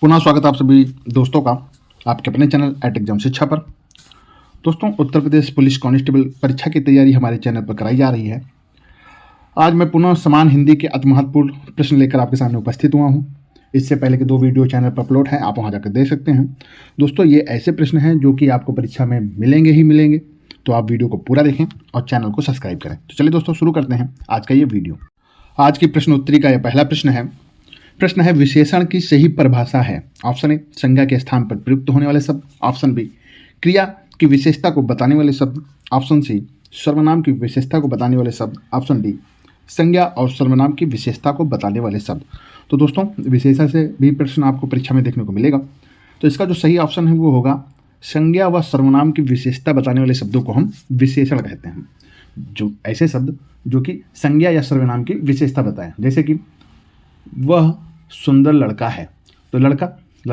पुनः स्वागत आप सभी दोस्तों का आपके अपने चैनल एट एग्जाम शिक्षा पर। दोस्तों, उत्तर प्रदेश पुलिस कांस्टेबल परीक्षा की तैयारी हमारे चैनल पर कराई जा रही है। आज मैं पुनः समान हिंदी के अति महत्वपूर्ण प्रश्न लेकर आपके सामने उपस्थित हुआ हूं। इससे पहले के 2 वीडियो चैनल पर अपलोड हैं, आप वहां जाकर देख सकते हैं। दोस्तों, ये ऐसे प्रश्न हैं जो कि आपको परीक्षा में मिलेंगे ही मिलेंगे, तो आप वीडियो को पूरा देखें और चैनल को सब्सक्राइब करें। तो चलिए दोस्तों, शुरू करते हैं आज का ये वीडियो। आज की प्रश्नोत्तरी का यह पहला प्रश्न है विशेषण की सही परिभाषा है। ऑप्शन ए, संज्ञा के स्थान पर प्रयुक्त होने वाले शब्द। ऑप्शन बी, क्रिया की विशेषता को बताने वाले शब्द। ऑप्शन सी, सर्वनाम की विशेषता को बताने वाले शब्द। ऑप्शन डी, संज्ञा और सर्वनाम की विशेषता को बताने वाले शब्द। तो दोस्तों, विशेषण से भी प्रश्न आपको परीक्षा में देखने को मिलेगा। तो इसका जो सही ऑप्शन है वो होगा संज्ञा व सर्वनाम की विशेषता बताने वाले शब्दों को हम विशेषण कहते हैं। जो ऐसे शब्द जो कि संज्ञा या सर्वनाम की विशेषता बताएं, जैसे कि वह सुंदर लड़का है, तो लड़का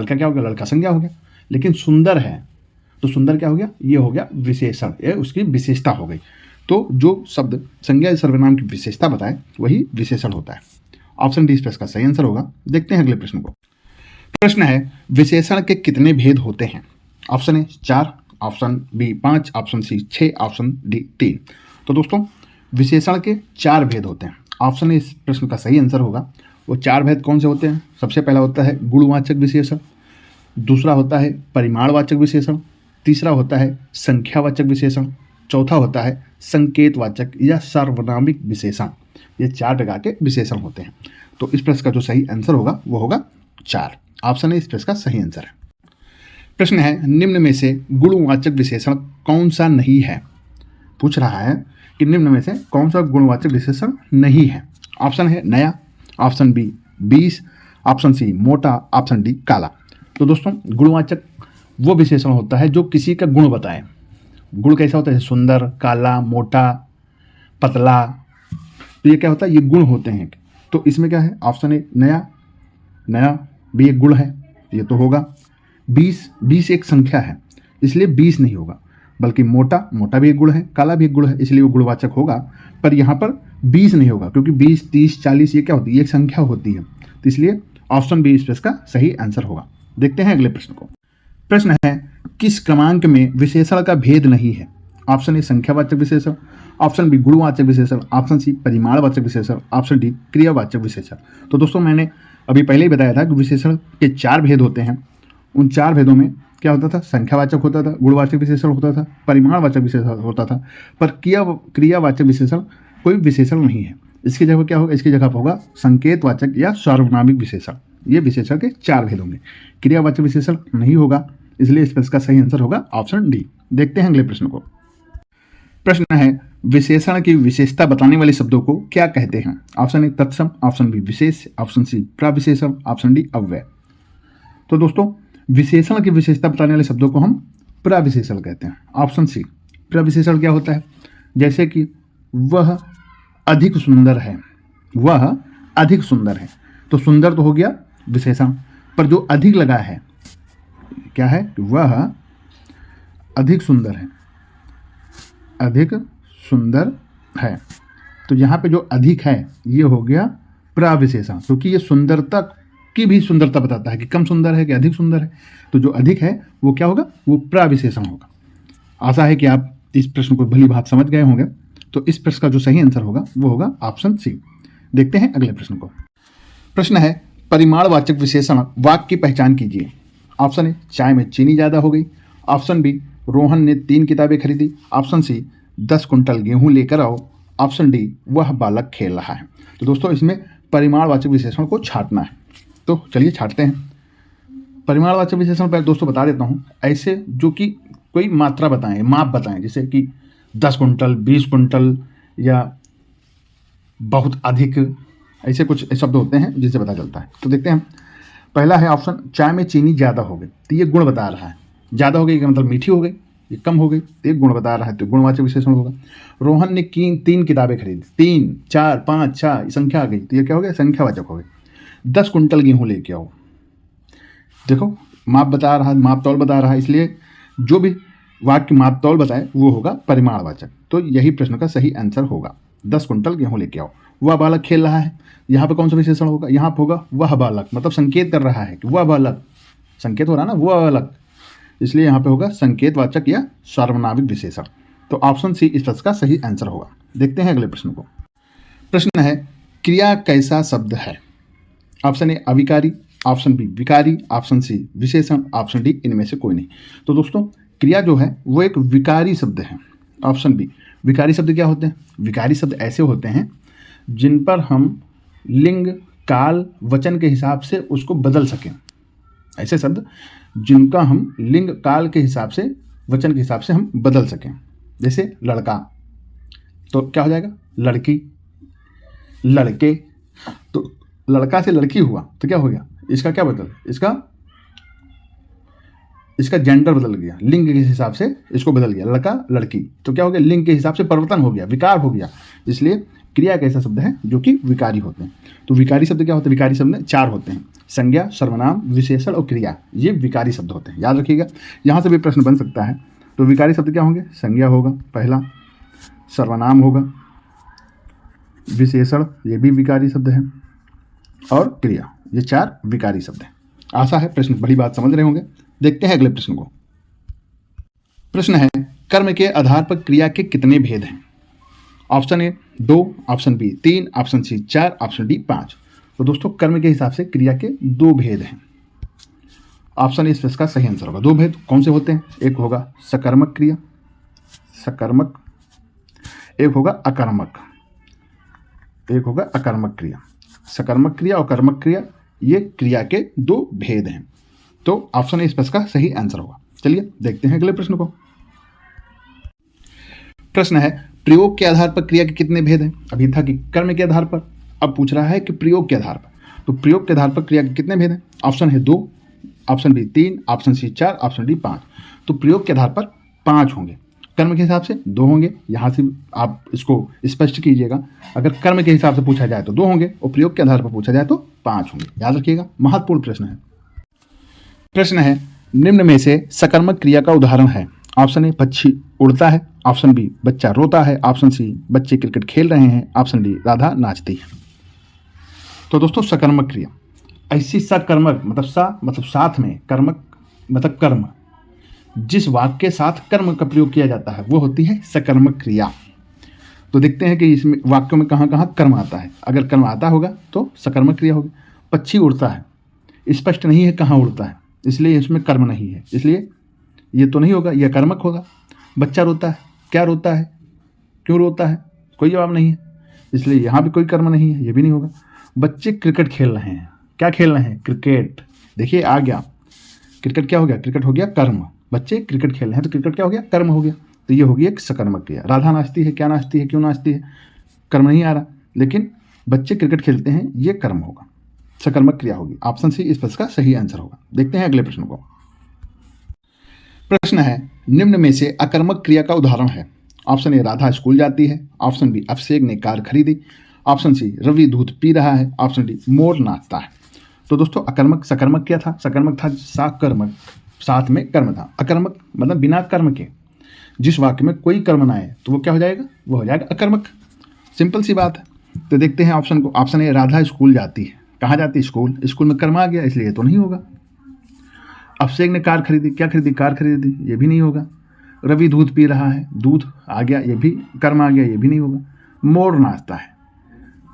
क्या हो गया? लड़का संज्ञा हो गया। लेकिन सुंदर है तो सुंदर क्या हो गया? ये हो गया विशेषण, ये उसकी विशेषता हो गई। तो जो शब्द संज्ञा या सर्वनाम की विशेषता बताए वही विशेषण होता है। ऑप्शन डी इस प्रश्न का सही आंसर होगा। देखते हैं अगले प्रश्न को। प्रश्न है विशेषण के कितने भेद होते हैं? Option A 4, option B 5, option C 6, option D 3। तो दोस्तों, विशेषण के 4 भेद होते हैं। ऑप्शन ए इस प्रश्न का सही आंसर होगा। वो 4 भेद कौन से होते हैं? सबसे पहला होता है गुणवाचक विशेषण, दूसरा होता है परिमाणवाचक विशेषण, तीसरा होता है संख्यावाचक विशेषण, चौथा होता है संकेतवाचक या सार्वनामिक विशेषण। ये 4 प्रकार के विशेषण होते हैं। तो इस प्रश्न का जो सही आंसर होगा वो होगा 4। ऑप्शन ए इस प्रश्न का सही आंसर है। प्रश्न है निम्न में से गुणवाचक विशेषण कौन सा नहीं है? पूछ रहा है कि निम्न में से कौन सा गुणवाचक विशेषण नहीं है। ऑप्शन है नया, ऑप्शन बी 20, ऑप्शन सी मोटा, ऑप्शन डी काला। तो दोस्तों, गुणवाचक वो विशेषण होता है जो किसी का गुण बताए। गुण कैसा होता है? सुंदर, काला, मोटा, पतला। तो ये क्या होता है? ये गुण होते हैं। तो इसमें क्या है? ऑप्शन ए नया भी एक गुण है, ये तो होगा। 20 एक संख्या है, इसलिए 20 नहीं होगा। बल्कि मोटा भी एक गुण है, काला भी एक गुण है, इसलिए वो गुणवाचक होगा। पर यहाँ पर 20 नहीं होगा, क्योंकि 20, 30, 40 ये क्या होती है? ये एक संख्या होती है। तो इसलिए ऑप्शन बी इस प्रश्न का सही आंसर होगा। देखते हैं अगले प्रश्न को। प्रश्न है किस क्रमांक में विशेषण का भेद नहीं है? ऑप्शन ए संख्यावाचक विशेषण, ऑप्शन बी गुणवाचक विशेषण, ऑप्शन सी परिमाणवाचक विशेषण, ऑप्शन डी क्रियावाचक विशेषण। तो दोस्तों, मैंने अभी पहले ही बताया था कि विशेषण के 4 भेद होते हैं। उन 4 भेदों में क्या होता था? संख्यावाचक होता था, गुणवाचक विशेषण होता था, परिमाणवाचक विशेषण होता था। पर क्रियावाचक विशेषण कोई विशेषण नहीं है। इसकी जगह क्या होगा? इसकी जगह पर होगा संकेतवाचक या सार्वनामिक विशेषण। ये विशेषण के 4 भेद होंगे। क्रियावाचक विशेषण नहीं होगा, इसलिए इस प्रश्न का सही आंसर होगा ऑप्शन डी। देखते हैं अगले प्रश्न को। प्रश्न है विशेषण की विशेषता बताने वाले शब्दों को क्या कहते हैं? ऑप्शन ए तत्सम, ऑप्शन बी विशेष, ऑप्शन सी प्रविशेषण, ऑप्शन डी अव्यय। तो दोस्तों, विशेषण की विशेषता बताने वाले शब्दों को हम प्रविशेषण कहते हैं। ऑप्शन सी प्रविशेषण क्या होता है? जैसे कि वह अधिक सुंदर है, वह अधिक सुंदर है। तो सुंदर तो हो गया विशेषण, पर जो अधिक लगा है क्या है? वह अधिक सुंदर है, अधिक सुंदर है। तो यहाँ पे जो अधिक है ये हो गया प्रविशेषण, क्योंकि ये सुंदरता की भी सुंदरता बताता है कि कम सुंदर है कि अधिक सुंदर है। तो जो अधिक है वो क्या होगा? वो प्रविशेषण होगा। आशा है कि आप इस प्रश्न को भली भांति समझ गए होंगे। तो इस प्रश्न का जो सही आंसर होगा वो होगा ऑप्शन सी। देखते हैं अगले प्रश्न को। प्रश्न है परिमाणवाचक विशेषण वाक्य की पहचान कीजिए। ऑप्शन ए चाय में चीनी ज़्यादा हो गई, ऑप्शन बी रोहन ने 3 किताबें खरीदी, ऑप्शन सी 10 कुंटल गेहूं लेकर आओ, ऑप्शन डी वह बालक खेल रहा है। तो दोस्तों, इसमें परिमाणवाचक विशेषण को छांटना है। तो चलिए छांटते हैं। परिमाणवाचक विशेषण पहले दोस्तों बता देता हूँ, ऐसे जो कि कोई मात्रा बताएं, माप बताएं, जैसे कि 10 कुंटल, 20 कुंटल या बहुत अधिक, ऐसे कुछ शब्द होते हैं जिनसे पता चलता है। तो देखते हैं। पहला है ऑप्शन चाय में चीनी ज़्यादा हो गई, तो ये गुण बता रहा है। ज़्यादा हो गई का मतलब मीठी हो गई, ये कम हो गई तो ये गुण बता रहा है, तो गुणवाचक विशेषण होगा। रोहन ने 3 किताबें खरीदी, 3, 4, 5, 6 संख्या आ गई, तो ये क्या हो गया? संख्यावाचक हो गई। 10 कुंटल गेहूँ लेके आओ, देखो माप बता रहा है, माप तौल बता रहा है, इसलिए जो भी वाक्य माप तौल बताए वो होगा परिमाणवाचक। तो यही प्रश्न का सही आंसर होगा। 10 कुंटल गेहूँ लेके आओ। वह बालक खेल रहा है, यहाँ पे कौन सा विशेषण होगा? यहाँ पे होगा वह बालक, मतलब संकेत कर रहा है कि वह बालक संकेत हो रहा ना वो अलग, इसलिए यहाँ पे होगा संकेतवाचक या सार्वनामिक विशेषण। तो ऑप्शन सी इस प्रश्न का सही आंसर होगा। देखते हैं अगले प्रश्न को। प्रश्न है क्रिया कैसा शब्द है? ऑप्शन ए अविकारी, ऑप्शन बी विकारी, ऑप्शन सी विशेषण, ऑप्शन डी इनमें से कोई नहीं। तो दोस्तों क्रिया जो है वो एक विकारी शब्द है। Option B. विकारी शब्द क्या होते हैं? विकारी शब्द ऐसे होते हैं जिन पर हम लिंग, काल, वचन के हिसाब से उसको बदल सकें। ऐसे शब्द जिनका हम लिंग, काल के हिसाब से, वचन के हिसाब से हम बदल सकें। जैसे लड़का, तो क्या हो जाएगा? लड़की। लड़के, तो लड़का से लड़की हुआ तो क्या हो गया? इसका क्या बदल? इसका जेंडर बदल गया, लिंग के हिसाब से इसको बदल गया। लड़का लड़की, तो क्या हो गया? लिंग के हिसाब से परिवर्तन हो गया, विकार हो गया। इसलिए क्रिया एक ऐसा शब्द है जो कि विकारी होते हैं। तो विकारी शब्द क्या होते हैं? विकारी शब्द 4 होते हैं, संज्ञा, सर्वनाम, विशेषण और क्रिया। ये विकारी शब्द होते हैं, याद रखिएगा। यहाँ से भी प्रश्न बन सकता है। तो विकारी शब्द क्या होंगे? संज्ञा होगा पहला, सर्वनाम होगा, विशेषण ये भी विकारी शब्द है, और क्रिया। ये 4 विकारी शब्द हैं। आशा है प्रश्न बड़ी बात समझ रहे होंगे। देखते हैं अगले प्रश्न को। प्रश्न है कर्म के आधार पर क्रिया के कितने भेद हैं? Option A 2, option B 3, option C 4, option D 5। तो दोस्तों कर्म के हिसाब से क्रिया के 2 भेद हैं। ऑप्शन इस प्रश्न का सही आंसर होगा। 2 भेद कौन से होते हैं? एक होगा सकर्मक क्रिया, सकर्मक, एक होगा अकर्मक, एक होगा अकर्मक क्रिया। सकर्मक क्रिया और कर्मक क्रिया ये क्रिया के 2 भेद हैं। तो ऑप्शन इस प्रश्न का सही आंसर होगा। चलिए देखते हैं अगले प्रश्न को। प्रश्न है प्रयोग के आधार पर क्रिया के कितने भेद हैं? अभी था कि कर्म के आधार पर, अब पूछ रहा है कि प्रयोग के आधार पर। तो प्रयोग के आधार पर क्रिया के कितने भेद हैं? ऑप्शन है 2, option B 3, option C 4, option D 5। तो प्रयोग के आधार पर 5 होंगे, कर्म के हिसाब से 2 होंगे। यहाँ से आप इसको स्पष्ट कीजिएगा। अगर कर्म के हिसाब से पूछा जाए तो 2 होंगे और प्रयोग के आधार पर पूछा जाए तो 5 होंगे। याद रखिएगा, महत्वपूर्ण प्रश्न है। प्रश्न है निम्न में से सकर्मक क्रिया का उदाहरण है। ऑप्शन ए पक्षी उड़ता है, ऑप्शन बी बच्चा रोता है, ऑप्शन सी बच्चे क्रिकेट खेल रहे हैं, ऑप्शन डी राधा नाचती है। तो दोस्तों सकर्मक क्रिया ऐसी, सकर्मक मतलब सा मतलब साथ में, कर्मक मतलब कर्म, जिस वाक्य के साथ कर्म का प्रयोग किया जाता है वो होती है सकर्मक क्रिया। तो देखते हैं कि इसमें वाक्यों में कहाँ कहाँ कर्म आता है। अगर कर्म आता होगा तो सकर्मक क्रिया होगी। पक्षी उड़ता है, स्पष्ट नहीं है कहाँ उड़ता है, इसलिए इसमें कर्म नहीं है, इसलिए ये तो नहीं होगा, यह कर्मक होगा। बच्चा रोता है, क्या रोता है, क्यों रोता है, कोई जवाब नहीं है, इसलिए यहाँ भी कोई कर्म नहीं है, ये भी नहीं होगा। बच्चे क्रिकेट खेल रहे हैं, क्या खेल रहे हैं? क्रिकेट। देखिए आ गया, क्रिकेट क्या हो गया? क्रिकेट हो गया कर्म। बच्चे क्रिकेट खेल रहे हैं तो क्रिकेट क्या हो गया? कर्म हो गया। तो ये होगी एक सकर्मक क्रिया। राधा नाचती है, क्या नाचती है, क्यों नाचती है, कर्म नहीं आ रहा, लेकिन बच्चे क्रिकेट खेलते हैं, ये कर्म होगा, सकर्मक क्रिया होगी। ऑप्शन सी इस प्रश्न का सही आंसर होगा। देखते हैं अगले प्रश्न को। प्रश्न है निम्न में से अकर्मक क्रिया का उदाहरण है। ऑप्शन ए राधा स्कूल जाती है, ऑप्शन बी अभिषेक ने कार खरीदी, ऑप्शन सी रवि दूध पी रहा है, ऑप्शन डी मोर नाचता है। तो दोस्तों अकर्मक, सकर्मक क्या था? सकर्मक था साकर्मक, साथ में कर्म था। अकर्मक मतलब बिना कर्म के, जिस वाक्य में कोई कर्म ना आए तो वो क्या हो जाएगा? वो हो जाएगा अकर्मक। सिंपल सी बात है। तो देखते हैं ऑप्शन को। ऑप्शन ए राधा स्कूल जाती है, कहाँ जाती है? स्कूल। स्कूल में कर्म आ गया, इसलिए तो नहीं होगा। अभिषेक ने कार खरीदी, क्या खरीदी? कार खरीदी, ये भी नहीं होगा। रवि दूध पी रहा है, दूध आ गया, ये भी कर्म आ गया, ये भी नहीं होगा। मोर नाचता है,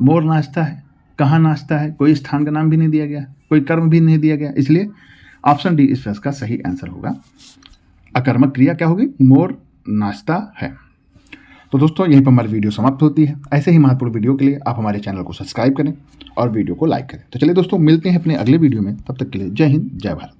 मोर नाचता है, कहाँ नाचता है? कोई स्थान का नाम भी नहीं दिया गया, कोई कर्म भी नहीं दिया गया, इसलिए ऑप्शन डी इस प्रश्न का सही आंसर होगा। अकर्मक क्रिया क्या होगी? मोर नाचता है। तो दोस्तों यहीं पर हमारी वीडियो समाप्त होती है। ऐसे ही महत्वपूर्ण वीडियो के लिए आप हमारे चैनल को सब्सक्राइब करें और वीडियो को लाइक करें। तो चलिए दोस्तों मिलते हैं अपने अगले वीडियो में, तब तक के लिए जय हिंद, जय भारत।